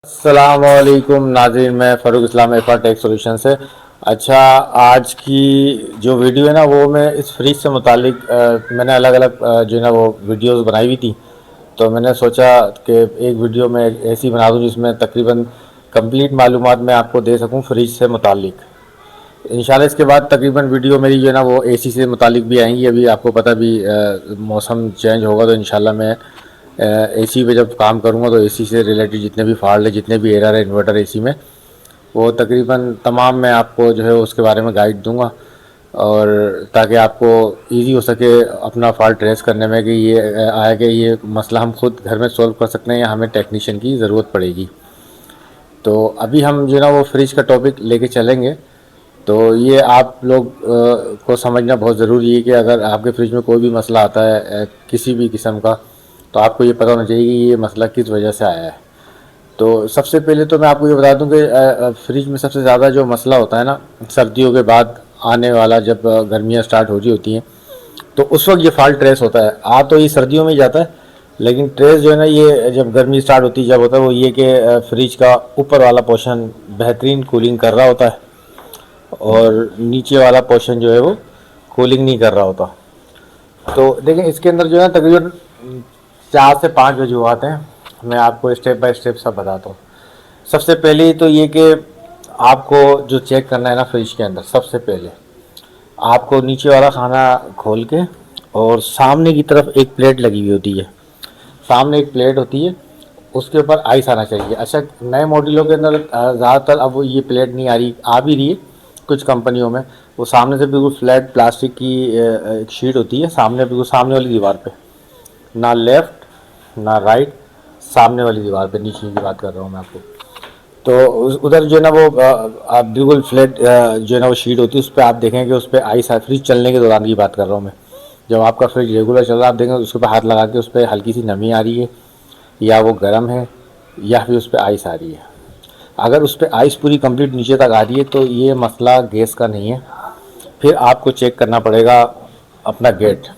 अस्सलामुअलैकुम नाज़रीन, मैं फ़ारूक इस्लाम एफा टेक सोल्यूशन से। अच्छा, आज की जो वीडियो है ना वो मैं इस फ्रिज से मुतालिक मैंने अलग अलग जो है ना वो वीडियोस बनाई हुई थी। तो मैंने सोचा कि एक वीडियो में ऐसी बना दूं जिसमें तकरीबन कंप्लीट मालूमात मैं आपको दे सकूं फ्रिज से मुतालिक। इंशाल्लाह इसके बाद तकरीबन वीडियो मेरी जो है ना वो एसी से मुतालिक भी आएंगी। अभी आपको पता भी मौसम चेंज होगा तो इंशाल्लाह मैं एसी पे जब काम करूँगा तो एसी से रिलेटेड जितने भी फॉल्ट है, जितने भी एरर है इन्वर्टर एसी में, वो तकरीबन तमाम मैं आपको जो है उसके बारे में गाइड दूंगा, और ताकि आपको इजी हो सके अपना फॉल्ट ट्रेस करने में कि ये आया कि ये मसला हम खुद घर में सॉल्व कर सकते हैं या हमें टेक्नीशियन की ज़रूरत पड़ेगी। तो अभी हम जो है ना वो फ्रिज का टॉपिक लेके चलेंगे। तो ये आप लोग को समझना बहुत ज़रूरी है कि अगर आपके फ्रिज में कोई भी मसला आता है किसी भी किस्म का, तो आपको ये पता होना चाहिए कि ये मसला किस वजह से आया है। तो सबसे पहले तो मैं आपको ये बता दूं कि फ्रिज में सबसे ज़्यादा जो मसला होता है ना सर्दियों के बाद आने वाला, जब गर्मियाँ स्टार्ट हो रही होती हैं तो उस वक्त ये फॉल्ट ट्रेस होता है। आ तो ये सर्दियों में ही जाता है, लेकिन ट्रेस जो है ना ये जब गर्मी स्टार्ट होती है जब होता है वो ये कि फ्रिज का ऊपर वाला पोर्शन बेहतरीन कूलिंग कर रहा होता है और नीचे वाला पोर्शन जो है वो कूलिंग नहीं कर रहा होता। तो देखें इसके अंदर जो है तकरीबन 4 से 5 वजूहत हैं। मैं आपको स्टेप बाय स्टेप सब बताता हूँ। सबसे पहले तो ये कि आपको जो चेक करना है ना फ्रिज के अंदर, सबसे पहले आपको नीचे वाला खाना खोल के और सामने की तरफ एक प्लेट लगी हुई होती है, सामने एक प्लेट होती है, उसके ऊपर आइस आना चाहिए। अच्छा, नए मॉडलों के अंदर ज़्यादातर अब ये प्लेट नहीं आ रही, आ भी रही है कुछ कंपनियों में। वो सामने से बिल्कुल फ्लैट प्लास्टिक की एक शीट होती है सामने, बिल्कुल सामने वाली दीवार पे, ना लेफ़्ट ना राइट, सामने वाली दीवार पे, नीचे की बात कर रहा हूँ मैं आपको। तो उधर जो है ना वो आप बिल्कुल फ्लैट जो है ना वो शीट होती है, उस पर आप देखेंगे उस पर आइस, फ्रिज चलने के दौरान की बात कर रहा हूँ मैं। जब आपका फ्रिज रेगुलर चल रहा है आप देखेंगे उसके ऊपर हाथ लगा के उस पर हल्की सी नमी आ रही है, या वो गर्म है, या फिर उस पर आइस आ रही है। अगर उस पर आइस पूरी कंप्लीट नीचे तक आ रही है तो ये मसला गैस का नहीं है। फिर आपको चेक करना पड़ेगा अपना गेट।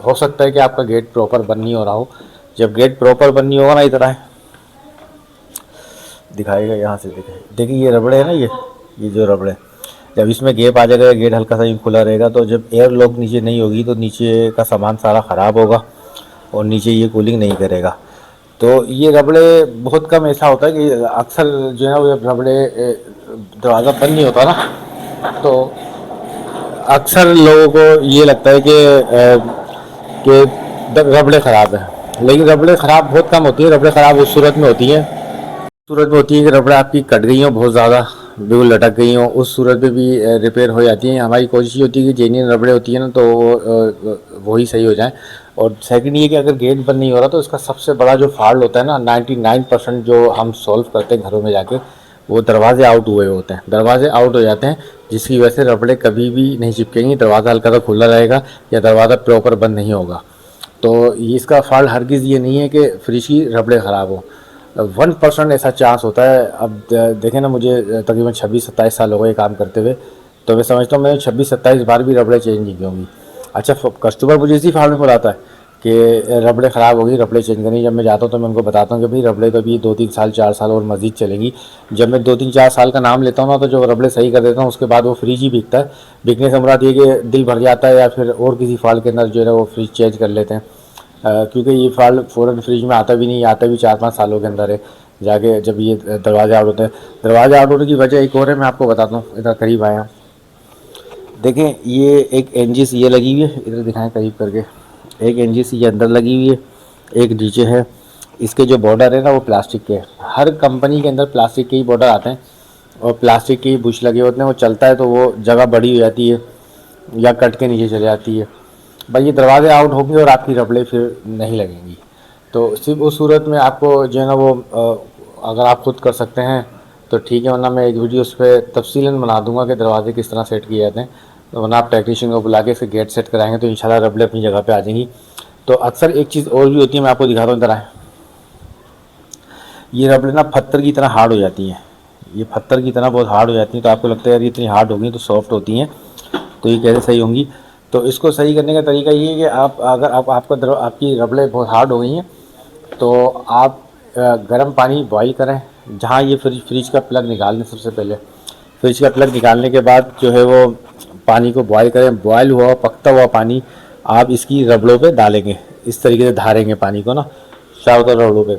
हो सकता है कि आपका गेट प्रॉपर बंद नहीं हो रहा हो। जब गेट प्रॉपर बंद नहीं होगा ना, इधर आए दिखाएगा, यहाँ से देखिए ये रबड़े है ना, ये जो रबड़े, जब इसमें गैप आ जाएगा, गेट हल्का सा यूँ खुला रहेगा, तो जब एयर लॉक नीचे नहीं होगी तो नीचे का सामान सारा ख़राब होगा और नीचे ये कूलिंग नहीं करेगा। तो ये रबड़े बहुत कम ऐसा होता है कि अक्सर जो है ना वो रबड़े दरवाज़ा बंद नहीं होता ना, तो अक्सर लोगों को ये लगता है कि रबड़े ख़राब है, लेकिन रबड़े ख़राब बहुत कम होती है। रबड़े ख़राब उस सूरत में होती हैं, सूरत में होती है कि रबड़े आपकी कट गई हो बहुत ज़्यादा, बिल्कुल लटक गई हो, उस सूरत में भी रिपेयर हो जाती हैं। हमारी कोशिश होती है कि जेन्युइन रबड़े होती है ना तो वही सही हो जाए। और सेकंड ये कि अगर गेट बंद नहीं हो रहा तो इसका सबसे बड़ा जो फॉल्ट होता है ना, 99% जो हम सॉल्व करते हैं घरों में जाके, वो दरवाजे आउट हुए होते हैं। दरवाजे आउट हो जाते हैं जिसकी वजह से रबड़े कभी भी नहीं चिपकेंगी, दरवाज़ा हल्का सा खुला रहेगा या दरवाज़ा प्रॉपर बंद नहीं होगा। तो इसका फॉल्ट हरगिज़ ये नहीं है कि फ्रिज की रबड़े ख़राब हो। 1% ऐसा चांस होता है। अब देखें ना, मुझे तकरीबन 26-27 साल हो गए काम करते हुए, तो मैं समझता हूँ मैंने 26-27 बार भी रबड़े चेंज नहीं की होंगी। अच्छा, कस्टमर मुझे इसी फॉल्ट में बुलाता है कि रबड़े ख़राब हो गई, रबड़े चेंज करनी। जब मैं जाता हूँ तो मैं उनको बताता हूँ कि भाई रबड़े तो अभी 2-3 साल 4 साल और मज़ीद चलेंगी। जब मैं 2-3-4 साल का नाम लेता हूँ ना, तो जो रबड़े सही कर देता हूँ उसके बाद वो फ्रिज ही बिकता है। बिकने से मुराद ये कि दिल भर जाता है या फिर और किसी फॉल्ट के अंदर जो है ना वो फ्रिज चेंज कर लेते हैं। क्योंकि ये फॉल्ट फ़ौरन फ्रिज में आता भी नहीं, आता भी 4-5 सालों के अंदर है जाके, जब ये दरवाजे आउट होते हैं। दरवाजे आउट होने की वजह एक और है, मैं आपको बताता हूँ। इधर करीब आया, देखें ये एक एनजीस ये लगी हुई है, इधर दिखाएं करीब करके, एक एनजीस ये अंदर लगी हुई है, एक नीचे है। इसके जो बॉर्डर है ना वो प्लास्टिक के है। हर कंपनी के अंदर प्लास्टिक के ही बॉर्डर आते हैं और प्लास्टिक के ही बुश लगे होते हैं। वो चलता है तो वो जगह बड़ी हो जाती है या कट के नीचे चली जाती है। भाई ये दरवाजे आउट होंगे और आपकी रबड़े फिर नहीं लगेंगी। तो सिर्फ उस सूरत में आपको जो है ना वो अगर आप खुद कर सकते हैं तो ठीक है, वरना मैं एक वीडियो उस पर तफसीलन बना दूंगा कि दरवाजे किस तरह सेट किए जाते हैं। तो वरना आप टेक्नीशियन को बुला के इसके गेट सेट कराएंगे तो इंशाल्लाह रबड़े अपनी जगह पे आ जाएंगी। तो अक्सर एक चीज़ और भी होती है, मैं आपको दिखाता हूँ। इधर आए, ये रबड़े ना पत्थर की तरह हार्ड हो जाती हैं। ये पत्थर की तरह बहुत हार्ड हो जाती हैं, तो आपको लगता है यार ये इतनी हार्ड होगी तो सॉफ्ट होती हैं, तो ये कैसे सही होंगी। तो इसको सही करने का तरीका ये है कि आप अगर आपकी रबड़े बहुत हार्ड हो गई हैं तो आप गर्म पानी बॉईल करें, जहाँ ये फ्रिज का प्लग निकाल दें। सबसे पहले फ्रिज का प्लग निकालने के बाद जो है वो पानी को बॉईल करें। बॉयल हुआ पकता हुआ पानी आप इसकी रबड़ों पे डालेंगे, इस तरीके से धारेंगे पानी को ना चारों तरफ रबड़ों पे।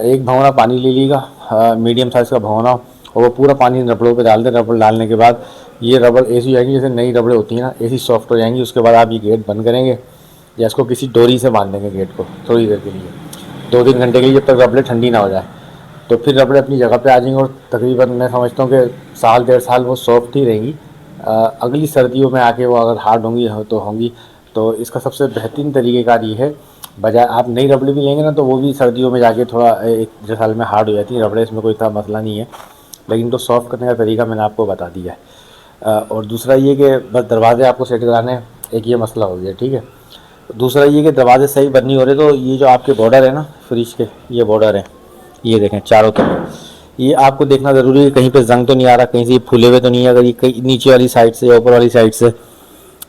एक भगोना पानी ले लीजिएगा, मीडियम साइज़ का भगोना, और वो पूरा पानी रबड़ों पे डाल दें। रबड़ डालने के बाद ये रबड़ ऐसी हो जाएंगी जैसे नई रबड़ें होती हैं ना, ऐसी सॉफ्ट हो जाएंगी। उसके बाद आप ये गेट बंद करेंगे या इसको किसी डोरी से बांध देंगे गेट को थोड़ी देर के लिए, 2-3 घंटे के लिए, जब तक रबड़ें ठंडी ना हो जाए। तो फिर रबड़ें अपनी जगह पे आ जाएंगी और तकरीबन मैं समझता हूँ कि साल 1.5 साल वो सॉफ्ट ही रहेंगी। अगली सर्दियों में आके वो अगर हार्ड होंगी तो होंगी। तो इसका सबसे बेहतरीन तरीक़ेकार ये है, बजाय आप नई रबड़ें भी लेंगे ना तो वो भी सर्दियों में जाके थोड़ा 1 साल में हार्ड हो जाती है रबड़ें, इसमें कोई इतना मसला नहीं है। लेकिन तो सॉफ्ट करने का तरीका मैंने आपको बता दिया है। और दूसरा ये कि बस दरवाजे आपको सेट कराने हैं, एक ये मसला हो गया, ठीक है। दूसरा ये कि दरवाजे सही बंद नहीं हो रहे, तो ये जो आपके बॉर्डर है ना फ्रिज के, ये बॉर्डर है, ये देखें चारों तरफ, ये आपको देखना ज़रूरी है कहीं पे जंग तो नहीं आ रहा, कहीं से ये फूले हुए तो नहीं है। अगर ये कहीं नीचे वाली साइड से या ऊपर वाली साइड से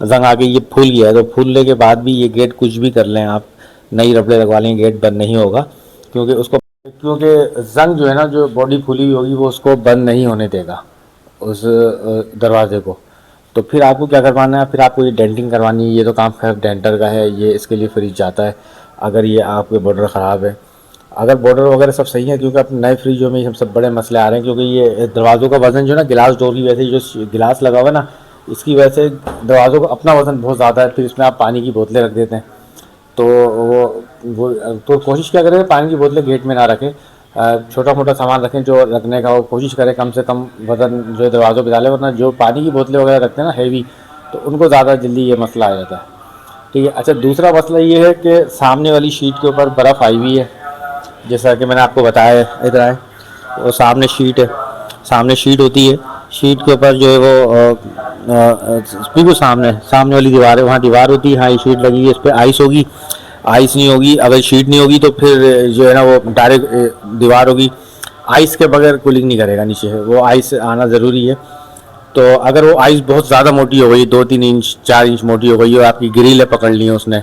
जंग आके ये फूल गया है, तो फूलने के बाद भी ये गेट कुछ भी कर लें आप, नई रबड़े लगवा लें, गेट बंद नहीं होगा। क्योंकि जंग जो है ना, जो बॉडी फूली हुई होगी वो उसको बंद नहीं होने देगा उस दरवाजे को। तो फिर आपको क्या करवाना है, फिर आपको ये डेंटिंग करवानी है। ये तो काम खैर डेंटर का है, ये इसके लिए फ्रिज जाता है। अगर ये आपके बॉर्डर ख़राब है, अगर बॉर्डर वगैरह सब सही है, क्योंकि अब नए फ्रिजों में ये सब बड़े मसले आ रहे हैं, क्योंकि ये दरवाज़ों का वज़न जो है ना, गिलास डोर की वजह से जो गिलास लगा हुआ है ना, इसकी वजह से दरवाज़ों का अपना वज़न बहुत ज़्यादा है। फिर इसमें आप पानी की बोतलें रख देते हैं, तो वो तो कोशिश क्या करें पानी की बोतलें गेट में ना रखें, छोटा मोटा सामान रखें जो रखने का, वो कोशिश करें कम से कम वज़न जो दरवाज़ों पे डालें। वरना जो पानी की बोतलें वगैरह रखते हैं ना हैवी, तो उनको ज़्यादा जल्दी ये मसला आ जाता है, ठीक है। अच्छा, दूसरा मसला ये है कि सामने वाली शीट के ऊपर बर्फ़ आई हुई है, जैसा कि मैंने आपको बताया है। इधर आए, वो सामने शीट है, सामने शीट होती है, शीट के ऊपर जो है वो बिल्कुल सामने वाली दीवार है, वहाँ दीवार होती है, हाँ ये शीट लगी है, इस पर आइस होगी। आइस नहीं होगी, अगर शीट नहीं होगी तो फिर जो है ना वो डायरेक्ट दीवार होगी। आइस के बगैर कूलिंग नहीं करेगा नीचे, है वो आइस आना ज़रूरी है। तो अगर वो आइस बहुत ज़्यादा मोटी हो गई, 2-3 इंच 4 इंच मोटी हो गई और आपकी ग्रिल पकड़ ली है उसने,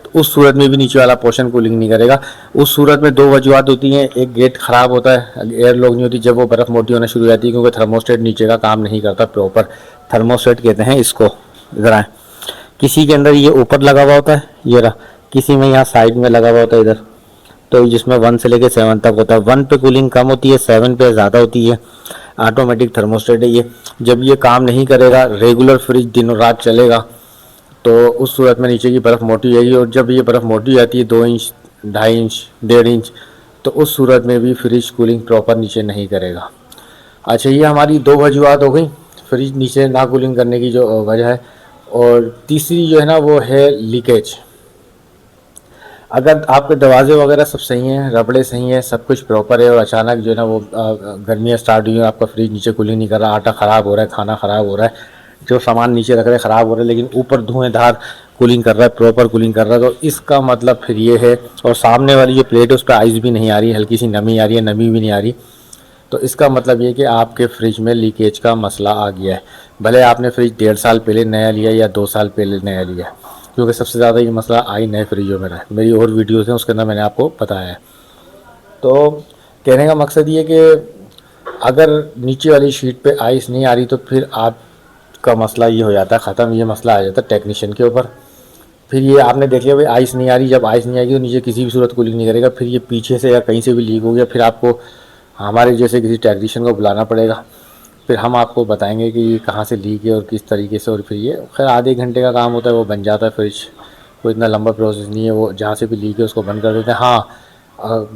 तो उस सूरत में भी नीचे वाला पोर्शन कूलिंग नहीं करेगा। उस सूरत में 2 वजूहत होती हैं, एक गेट ख़राब होता है, एयर लॉक नहीं होती जब वो बर्फ़ मोटी होना शुरू हो जाती है, क्योंकि थर्मोस्टेट नीचे का काम नहीं करता प्रॉपर। थर्मोस्टेट कहते हैं इसको। ज़रा किसी के अंदर ये ऊपर लगा हुआ होता है, ये रहा, किसी में यहाँ साइड में लगा हुआ होता है इधर, तो जिसमें 1 से लेकर 7 तक होता है। 1 पे कूलिंग कम होती है, 7 पे ज़्यादा होती है। ऑटोमेटिक थर्मोस्टेट है ये। जब ये काम नहीं करेगा, रेगुलर फ्रिज दिनों रात चलेगा, तो उस सूरत में नीचे की बर्फ़ मोटी जाएगी। और जब ये बर्फ़ मोटी हो जाती है 2 इंच 2.5 इंच 1.5 इंच, तो उस सूरत में भी फ्रिज कूलिंग प्रॉपर नीचे नहीं करेगा। अच्छा, ये हमारी 2 वजूहत हो गई फ्रिज नीचे ना कूलिंग करने की जो वजह है। और तीसरी जो है ना वो है लीकेज। अगर आपके दरवाजे वगैरह सब सही हैं, रबड़े सही हैं, सब कुछ प्रॉपर है, और अचानक जो है ना वो गर्मियाँ स्टार्ट हुई हैं, आपका फ्रिज नीचे कूलिंग नहीं कर रहा, आटा ख़राब हो रहा है, खाना ख़राब हो रहा है, जो सामान नीचे रख रहे हैं ख़राब हो रहा है, लेकिन ऊपर धुएंधार कूलिंग कर रहा है, प्रॉपर कूलिंग कर रहा है, तो इसका मतलब फिर ये है। और सामने वाली जो प्लेट है उस पर आइस भी नहीं आ रही, हल्की सी नमी आ रही है, नमी भी नहीं आ रही, तो इसका मतलब ये कि आपके फ्रिज में लीकेज का मसला आ गया है। भले आपने फ्रिज 1.5 साल पहले नया लिया या 2 साल पहले नया लिया, क्योंकि सबसे ज़्यादा ये मसला आई नए फ्रिजों में रहा है। मेरी और वीडियोज़ हैं उसके अंदर मैंने आपको बताया है। तो कहने का मकसद ये कि अगर नीचे वाली शीट पे आइस नहीं आ रही, तो फिर आपका मसला ये हो जाता है ख़त्म, ये मसला आ जाता है टेक्नीशियन के ऊपर। फिर ये आपने देख लिया भाई आइस नहीं आ रही, जब आइस नहीं आएगी तो नीचे किसी भी सूरत कूलिंग नहीं करेगा, फिर ये पीछे से या कहीं से भी लीक हो गया, फिर आपको हमारे जैसे किसी टेक्नीशियन को बुलाना पड़ेगा। फिर हम आपको बताएंगे कि ये कहाँ से लीक है और किस तरीके से, और फिर ये खैर आधे घंटे का काम होता है, वो बन जाता है फ्रिज, कोई इतना लंबा प्रोसेस नहीं है। वो जहाँ से भी लीक है उसको बंद कर देते हैं। हाँ,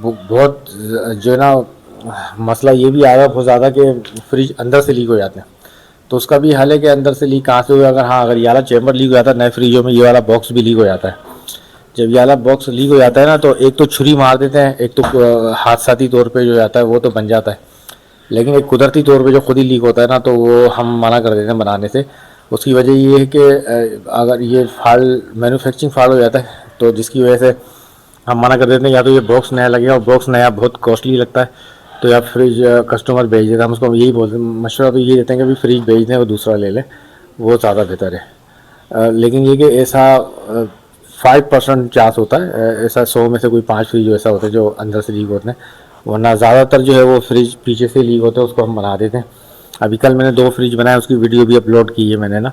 बहुत जो है ना मसला ये भी आ रहा है बहुत ज़्यादा कि फ्रिज अंदर से लीक हो जाते हैं, तो उसका भी हल है कि अंदर से लीक कहाँ से हुआ। अगर ये वाला चैम्बर लीक हो जाता है नए फ्रिजों में, ये वाला बॉक्स भी लीक हो जाता है। जब ये वाला बॉक्स लीक हो जाता है ना, तो एक तो छुरी मार देते हैं, एक तो हादसाती तौर पे जो जाता है वो तो बन जाता है, लेकिन एक कुदरती तौर पे जो खुद ही लीक होता है ना, तो वो हम मना कर देते हैं बनाने से। उसकी वजह ये है कि अगर ये फॉल्ट मैन्युफैक्चरिंग फॉल्ट हो जाता है, तो जिसकी वजह से हम मना कर देते हैं, या तो ये बॉक्स नया लगेगा, और बॉक्स नया बहुत कॉस्टली लगता है, तो या फ्रिज कस्टमर भेज देता है। हम उसको यही बोलते हैं, मशवरा तो यही देते हैं कि भाई फ्रिज भेज दें और दूसरा ले लें, वो ज़्यादा बेहतर है। लेकिन ये कि ऐसा 5% चांस होता है, ऐसा 100 में से कोई 5 फ्रिज ऐसा होता है जो अंदर से लीक होते हैं, वरना ज़्यादातर जो है वो फ्रिज पीछे से लीक होता है, उसको हम बना देते हैं। अभी कल मैंने 2 फ्रिज बनाए, उसकी वीडियो भी अपलोड की है मैंने ना।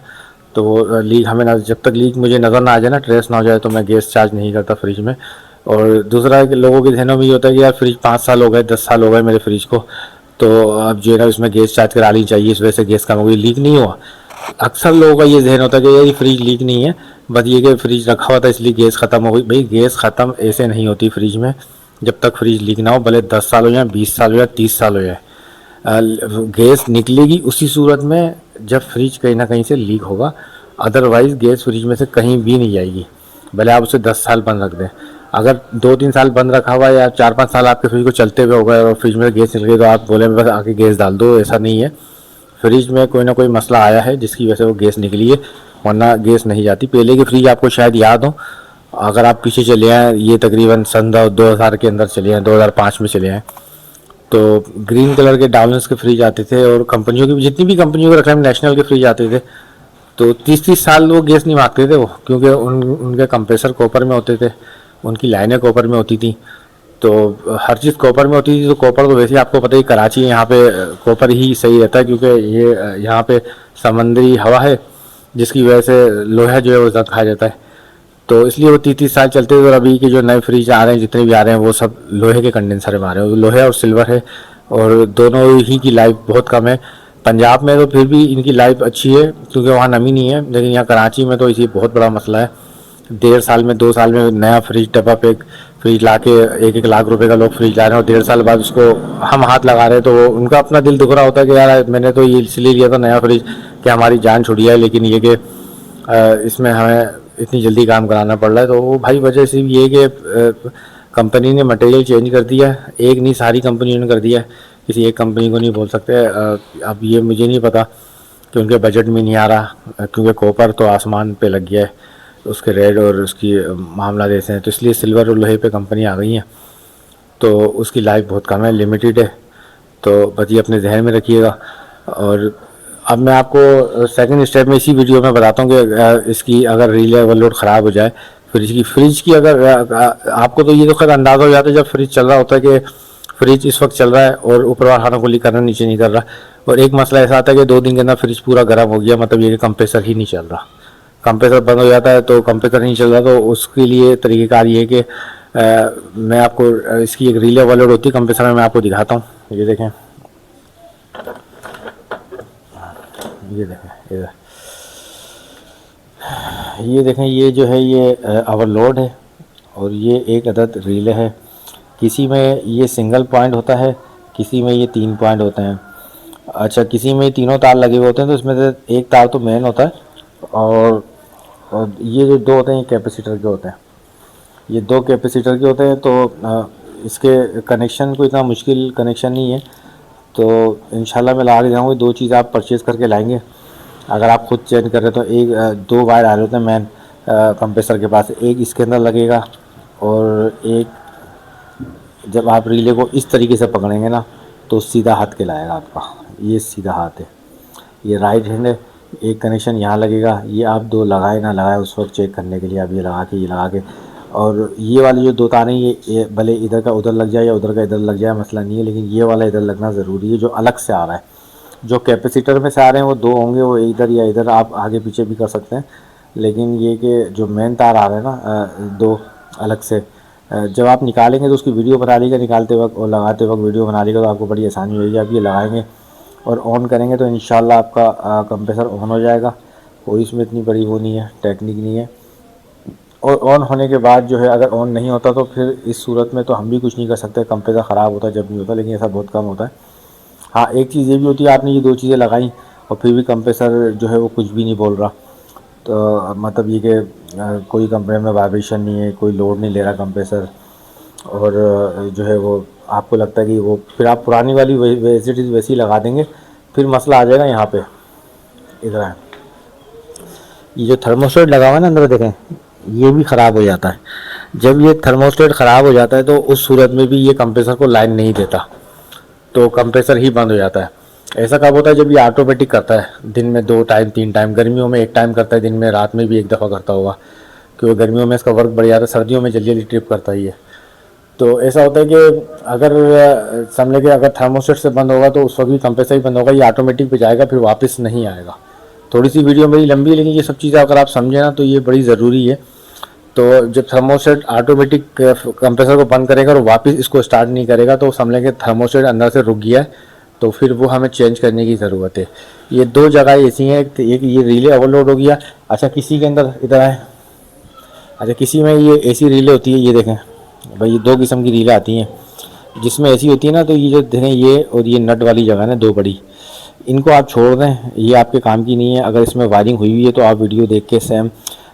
तो लीक हमें ना, जब तक लीक मुझे नज़र ना आ जाए ना, ट्रेस ना हो जाए, तो मैं गैस चार्ज नहीं करता फ्रिज में। और दूसरा है कि लोगों के ज़हनों में ये होता है कि यार फ्रिज 5 साल हो गए, 10 साल हो गए मेरे फ्रिज को, तो अब जो है ना उसमें गैस चार्ज करा ली चाहिए, इस वजह से गैस कम हो गई, लीक नहीं हुआ। अक्सर लोगों का ये जहन होता है कि यार ये फ्रिज लीक नहीं है, बस ये कि फ्रिज रखा हुआ था इसलिए गैस ख़त्म हो गई। भाई गैस ख़त्म ऐसे नहीं होती फ्रिज में, जब तक फ्रिज लीक ना हो, भले 10 साल हो जाए, 20 साल हो जाए, 30 साल हो जाए, गैस निकलेगी उसी सूरत में जब फ्रिज कहीं ना कहीं से लीक होगा। अदरवाइज़ गैस फ्रिज में से कहीं भी नहीं जाएगी, भले आप उसे 10 साल बंद रख दें। अगर 2-3 साल बंद रखा हुआ या 4-5 साल आपके फ्रिज को चलते हुए होगा और फ्रिज में गैस निकल गई, तो आप बोले बस आके गैस डाल दो, ऐसा नहीं है। फ्रिज में कोई ना कोई मसला आया है जिसकी वजह से वो गैस निकली है, वरना गैस नहीं जाती। पहले के फ्रिज आपको शायद याद हो, अगर आप पीछे चले आएँ, ये तकरीबन सन 2000 के अंदर चले आएँ, 2005 में चले आएँ, तो ग्रीन कलर के डाउनस के फ्रिज आते थे, और कंपनियों की जितनी भी कंपनियों के रख रहे हैं, नेशनल के फ्रिज आते थे, तो 30-30 साल वो गैस नहीं मांगते थे वो, क्योंकि उनके कंप्रेसर कॉपर में होते थे, उनकी लाइनें कॉपर में होती थी, तो हर चीज़ कॉपर में होती थी। तो कॉपर तो वैसे ही आपको पता ही, कराची यहाँ पे कॉपर ही सही रहता है, क्योंकि ये यहाँ पे समंदरी हवा है, जिसकी वजह से लोहा जो है वो ज़्यादा खाया जाता है, तो इसलिए वो 30-30 साल चलते थे। और अभी के जो नए फ्रिज आ रहे हैं, जितने भी आ रहे हैं, वो सब लोहे के कंडेंसर में आ रहे हैं, लोहे और सिल्वर है, और दोनों ही की लाइफ बहुत कम है। पंजाब में तो फिर भी इनकी लाइफ अच्छी है, क्योंकि वहाँ नमी नहीं है, लेकिन यहाँ कराची में तो इसी बहुत बड़ा मसला है। 1.5 साल में, 2 साल में नया फ्रिज, डब्बा पे फ्रिज ला के 1-1 लाख रुपए का लोग फ्रिज ला रहे हैं, और 1.5 साल बाद उसको हम हाथ लगा रहे हैं, तो वो उनका अपना दिल दुख रहा होता है कि यार मैंने तो ये इसलिए लिया था नया फ्रिज कि हमारी जान छुड़ी है, लेकिन ये कि इसमें हमें इतनी जल्दी काम कराना पड़ रहा है। तो वो भाई वजह से ये है कि कंपनी ने मटेरियल चेंज कर दिया है, एक नहीं सारी कंपनियों ने कर दिया है, किसी एक कंपनी को नहीं बोल सकते। अब ये मुझे नहीं पता कि उनके बजट में नहीं आ रहा, क्योंकि कॉपर तो आसमान पे लग गया है, उसके रेट और उसकी मामला ऐसे हैं, तो इसलिए सिल्वर और लोहे पे कंपनी आ गई हैं, तो उसकी लाइफ बहुत कम है, लिमिटेड है। तो बस ये अपने जहन में रखिएगा। और अब मैं आपको सेकंड स्टेप में इसी वीडियो में बताता हूँ कि इसकी अगर रिले ओवरलोड ख़राब हो जाए फ्रिज की अगर आपको तो ये तो खैर अंदाज़ा हो जाता है जब फ्रिज चल रहा होता है कि फ्रिज इस वक्त चल रहा है और ऊपर वाला खाना खुली करना, नीचे नहीं कर रहा। और एक मसला ऐसा आता है कि 2 दिन के अंदर फ्रिज पूरा गर्म हो गया, मतलब ये कि कंप्रेसर ही नहीं चल रहा, कंप्रेसर बंद हो जाता है, तो कंप्रेसर नहीं चल रहा, तो उसके लिए तरीक़ेकार ये है कि मैं आपको इसकी एक रिले ओवरलोड होती है कंप्रेसर में, मैं आपको दिखाता हूँ। ये देखें, ये देखें, ये देखें, ये जो है ये ओवरलोड है, और ये एक अदद रिले है। किसी में ये सिंगल पॉइंट होता है, किसी में ये 3 पॉइंट होते हैं। अच्छा, किसी में तीनों तार लगे हुए होते हैं, तो इसमें से एक तार तो मेन होता है, और ये जो 2 होते हैं ये कैपेसिटर के होते हैं, ये 2 कैपेसिटर के होते हैं। तो इसके कनेक्शन को इतना मुश्किल कनेक्शन नहीं है, तो इंशाल्लाह मैं ला के जाऊँगा। 2 चीज़ आप परचेज़ करके लाएंगे, अगर आप खुद चेंज कर रहे हो तो एक 2 वायर आ रहे होते हैं मेन कंप्रेसर के पास, एक इसके अंदर लगेगा, और एक जब आप रिले को इस तरीके से पकड़ेंगे ना, तो सीधा हाथ कहलाएगा आपका, ये सीधा हाथ है, ये राइट हैंड है। एक कनेक्शन यहाँ लगेगा, ये आप 2 लगाए ना लगाए उस वक्त चेक करने के लिए आप ये लगा के, और ये वाली जो 2 तारें ये भले इधर का उधर लग जाए या उधर का इधर लग जाए, मसला नहीं है, लेकिन ये वाला इधर लगना ज़रूरी है, जो अलग से आ रहा है। जो कैपेसिटर में से आ रहे हैं वो 2 होंगे, वो इधर या इधर आप आगे पीछे भी कर सकते हैं, लेकिन ये कि जो मेन तार आ रहे हैं ना 2 अलग से, जब आप निकालेंगे तो उसकी वीडियो बना लीजिएगा निकालते वक्त, और लगाते वक्त वीडियो बना लीजिएगा, तो आपको बड़ी आसानी होगी। आप ये लगाएंगे और ऑन करेंगे तो इंशाल्लाह आपका कंप्रेसर ऑन हो जाएगा। कोई इसमें इतनी बड़ी वो नहीं है, टेक्निक नहीं है। और ऑन होने के बाद जो है, अगर ऑन नहीं होता तो फिर इस सूरत में तो हम भी कुछ नहीं कर सकते, कंप्रेसर ख़राब होता है जब नहीं होता, लेकिन ऐसा बहुत कम होता है। हाँ, एक चीज़ ये भी होती है, आपने ये 2 चीज़ें लगाई और फिर भी कंप्रेसर जो है वो कुछ भी नहीं बोल रहा, तो मतलब ये कि कोई कंप्रेसर में वाइब्रेशन नहीं है, कोई लोड नहीं ले रहा कंप्रेसर, और जो है वो आपको लगता है कि वो, फिर आप पुरानी वाली वैसे ही लगा देंगे, फिर मसला आ जाएगा यहाँ पे। इधर है ये जो थर्मोस्टेट लगा हुआ है ना अंदर, देखें, ये भी ख़राब हो जाता है। जब ये थर्मोस्टेट ख़राब हो जाता है तो उस सूरत में भी ये कंप्रेसर को लाइन नहीं देता, तो कंप्रेसर ही बंद हो जाता है। ऐसा कब होता है? जब ये ऑटोमेटिक करता है, दिन में 2 टाइम 3 टाइम, गर्मियों में 1 टाइम करता है, दिन में रात में भी 1 दफ़ा करता होगा, क्योंकि गर्मियों में इसका वर्क बढ़ जाता है, सर्दियों में जल्दी जल्दी ट्रिप करता ही है। तो ऐसा होता है कि अगर समझ लें कि अगर थर्मोस्टेट से बंद होगा तो उस वक्त भी कंप्रेसर ही बंद होगा, ये ऑटोमेटिक पे जाएगा, फिर वापस नहीं आएगा। थोड़ी सी वीडियो मेरी लंबी है, लेकिन ये सब चीज़ें अगर आप समझें ना तो ये बड़ी ज़रूरी है। तो जब थर्मोस्टेट ऑटोमेटिक कंप्रेसर को बंद करेगा और वापस इसको स्टार्ट नहीं करेगा तो समझ लें कि थर्मोस्टेट अंदर से रुक गया है, तो फिर वो हमें चेंज करने की ज़रूरत है। ये दो जगह ऐसी हैं, एक ये रिले ओवरलोड हो गया। अच्छा किसी के अंदर इधर है, अच्छा किसी में ये एसी रिले होती है, ये देखें भाई, ये दो किस्म की रीलें आती हैं। जिसमें ऐसी होती है ना, तो ये जो देखें ये और ये नट वाली जगह है ना, दो बड़ी, इनको आप छोड़ दें, ये आपके काम की नहीं है। अगर इसमें वायरिंग हुई हुई है तो आप वीडियो देख के सेम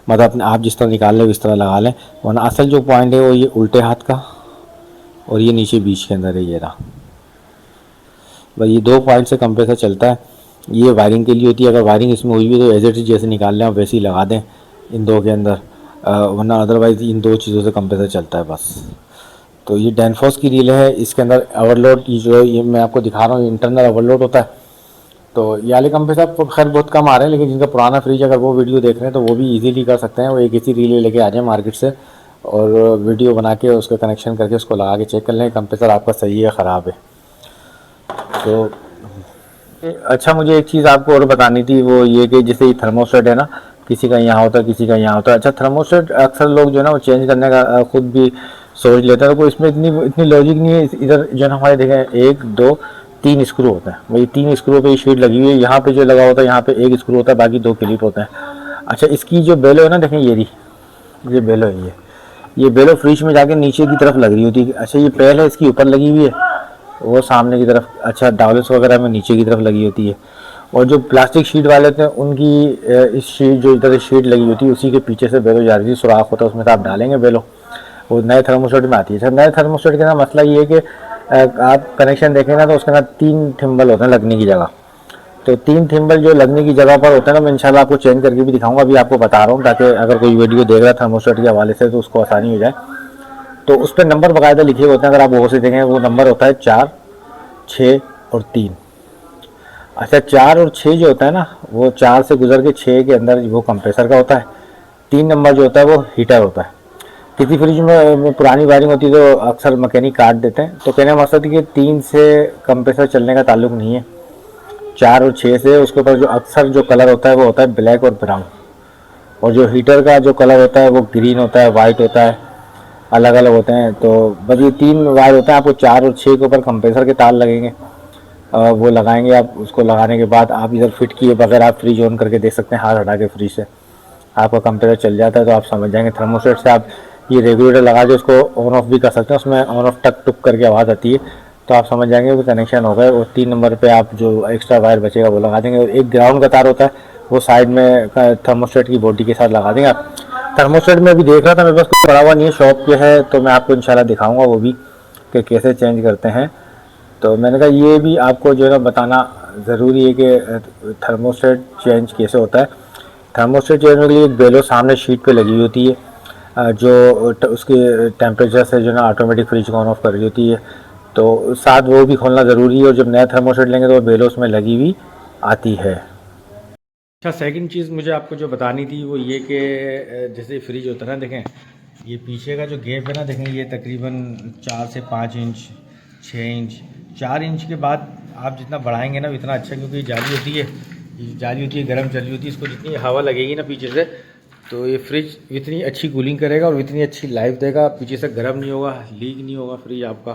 मतलब अपने आप जिस तरह निकाल लें इस तरह लगा लें, वरना असल जो पॉइंट है वो ये उल्टे हाथ का और ये नीचे बीच के अंदर है, ये रहा भाई। ये दो पॉइंट से कंप्रेसर चलता है, ये वायरिंग के लिए होती है। अगर वायरिंग इसमें हुई हुई है तो एज इट इज जैसे निकाल लें आप वैसे ही लगा दें इन दो के अंदर, वरना अदरवाइज़ इन दो चीज़ों से कंप्रेसर चलता है बस। तो ये डैनफोर्स की रील है, इसके अंदर ओवरलोड की जो ये मैं आपको दिखा रहा हूँ, इंटरनल ओवरलोड होता है। तो ये वाले कंप्रेसर आपको खैर बहुत कम आ रहे हैं, लेकिन जिनका पुराना फ्रिज अगर वो वीडियो देख रहे हैं तो वो भी इजीली कर सकते हैं। वो एक ऐसी रील लेके आ जाए मार्केट से और वीडियो बना के उसका कनेक्शन करके उसको लगा के चेक कर लें कंप्रेसर आपका सही है ख़राब है। तो अच्छा मुझे एक चीज़ आपको और बतानी थी, वो ये कि जैसे ये थर्मोस्टेट है ना, किसी का यहाँ होता है किसी का यहाँ होता है। अच्छा थर्मोस्टेट अक्सर लोग जो है ना वो चेंज करने का खुद भी सोच लेते हैं, तो कोई इसमें इतनी लॉजिक नहीं है। इधर जो है ना हमारे देखें 1 2 3 स्क्रू होता है, वही 3 स्क्रू पे ये शीट लगी हुई है। यहाँ पे जो लगा होता है यहाँ पे 1 स्क्रू होता है, बाकी 2 क्लिप होते हैं। अच्छा इसकी जो बेलो है ना, देखें ये रही, ये बेलो है, ये बेलो फ्रिज में जाके नीचे की तरफ लग रही होती है। अच्छा ये पहले है इसकी ऊपर लगी हुई है, वो सामने की तरफ, अच्छा डावलेस वगैरह में नीचे की तरफ लगी होती है। और जो प्लास्टिक शीट वाले थे उनकी इस शीट जो इधर शीट लगी होती है उसी के पीछे से बेलो जा रही थी, सुराख होता है उसमें से आप डालेंगे बेलो, वो नए थर्मोस्टेट में आती है। अच्छा नए थर्मोस्टेट का ना मसला ये है कि आप कनेक्शन देखें ना तो उसके अंदर 3 थिम्बल होते हैं लगने की जगह। तो 3 थिम्बल जो लगने की जगह पर होता है ना, मैं इंशाल्लाह आपको चेंज करके भी दिखाऊंगा, अभी आपको बता रहा हूँ ताकि अगर कोई वीडियो देख रहा है थर्मोस्टेट के हवाले से तो उसको आसानी हो जाए। तो उस पर नंबर बाकायदा लिखे हुए होते हैं, अगर आप वो से देखें वो नंबर होता है 4 6 और 3। अच्छा 4 और 6 जो होता है ना, वो 4 से गुजर के 6 के अंदर वो कंप्रेसर का होता है। 3 नंबर जो होता है वो हीटर होता है। किसी फ्रिज में पुरानी वायरिंग होती है तो अक्सर मैकेनिक काट देते हैं। तो कहने का मकसद है कि 3 से कंप्रेसर चलने का ताल्लुक नहीं है, 4 और 6 से। उसके ऊपर जो अक्सर जो कलर होता है वो होता है ब्लैक और ब्राउन, और जो हीटर का जो कलर होता है वो ग्रीन होता है, वाइट होता है, अलग अलग होते हैं। तो बस ये 3 वायर होते हैं। आपको 4 और 6 के ऊपर कंप्रेसर के तार लगेंगे, वो लगाएंगे आप। उसको लगाने के बाद आप इधर फिट किए बगैर आप फ्रिज ऑन करके देख सकते हैं, हाथ हटा के फ्रिज से आपका कंप्रेसर चल जाता है। तो आप समझ जाएंगे थर्मोस्टेट से आप ये रेगुलेटर लगा के उसको ऑन ऑफ भी कर सकते हैं, उसमें ऑन ऑफ टक टुक करके आवाज़ आती है, तो आप समझ जाएंगे वो कनेक्शन हो गए। और 3 नंबर पे आप जो एक्स्ट्रा वायर बचेगा वो लगा देंगे। और एक ग्राउंड का तार होता है वो साइड में थर्मोस्टेट की बॉडी के साथ लगा देंगे आप। थर्मोस्टेट में अभी देख रहा था मेरे पास कुछ पड़ा हुआ नहीं है, शॉप पे है, तो मैं आपको इंशाल्लाह दिखाऊंगा वो भी कि कैसे चेंज करते हैं। तो मैंने कहा ये भी आपको जो है ना बताना ज़रूरी है कि थर्मोस्टेट चेंज कैसे होता है। थर्मोस्टेट चेंज होने के लिए एक बेलो सामने शीट पे लगी होती है, जो उसके टेम्परेचर से जो है ना ऑटोमेटिक फ्रिज को ऑन ऑफ कर रही होती है। तो साथ वो भी खोलना ज़रूरी है, और जब नया थर्मोस्टेट लेंगे तो वो बेलो उसमें लगी हुई आती है। अच्छा सेकंड चीज़ मुझे आपको जो बतानी थी वो ये कि जैसे फ्रिज होता है ना, देखें ये पीछे का जो गैप है ना, देखें ये तकरीबन 4 से 5 इंच 6 इंच 4 इंच के बाद आप जितना बढ़ाएंगे ना इतना अच्छा, क्योंकि जाली होती है, ये जाली होती है, गर्म जाली होती है, इसको जितनी हवा लगेगी ना पीछे से तो ये फ्रिज इतनी अच्छी कूलिंग करेगा और इतनी अच्छी लाइफ देगा, पीछे से गर्म नहीं होगा, लीक नहीं होगा फ्रिज आपका।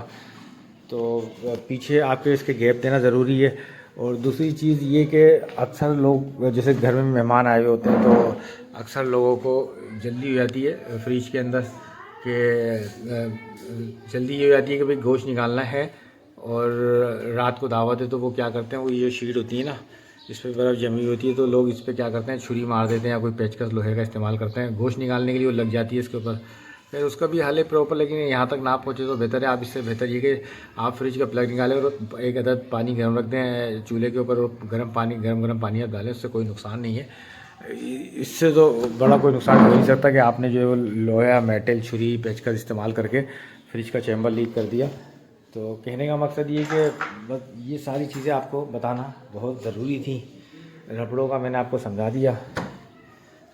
तो पीछे आपके इसके गैप देना ज़रूरी है। और दूसरी चीज़ ये कि अक्सर लोग जैसे घर में मेहमान आए हुए होते हैं तो अक्सर लोगों को जल्दी हो जाती है फ्रिज के अंदर कि जल्दी ये हो जाती है कि भाई गोश्त निकालना है, और रात को दावत है तो वो क्या करते हैं, वो ये शीट होती है ना इस पर बर्फ़ जमी होती है, तो लोग इस पर क्या करते हैं छुरी मार देते हैं या कोई पेचकस लोहे का इस्तेमाल करते हैं गोश्त निकालने के लिए, वो लग जाती है इसके ऊपर। फिर उसका भी हल है प्रॉपर, लेकिन यहाँ तक ना पहुँचे तो बेहतर है। आप इससे बेहतर ये कि आप फ्रिज का प्लग निकालें और एक अदद पानी गर्म रख दें चूल्हे के ऊपर, और गर्म पानी आप डालें, उससे कोई नुकसान नहीं है। इससे तो बड़ा कोई नुकसान हो नहीं सकता कि आपने जो लोहा मेटल छुरी पेचकस इस्तेमाल करके फ्रिज का चैम्बर लीक कर दिया। तो कहने का मकसद ये कि बस ये सारी चीज़ें आपको बताना बहुत ज़रूरी थी। रबड़ों का मैंने आपको समझा दिया,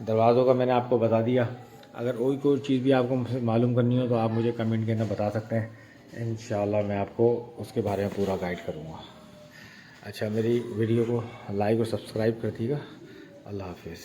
दरवाज़ों का मैंने आपको बता दिया। अगर कोई चीज़ भी आपको मुझसे मालूम करनी हो तो आप मुझे कमेंट के अंदर बता सकते हैं। इंशाल्लाह मैं आपको उसके बारे में पूरा गाइड करूँगा। अच्छा, मेरी वीडियो को लाइक और सब्सक्राइब कर दीजिएगा। अल्लाह हाफिज़।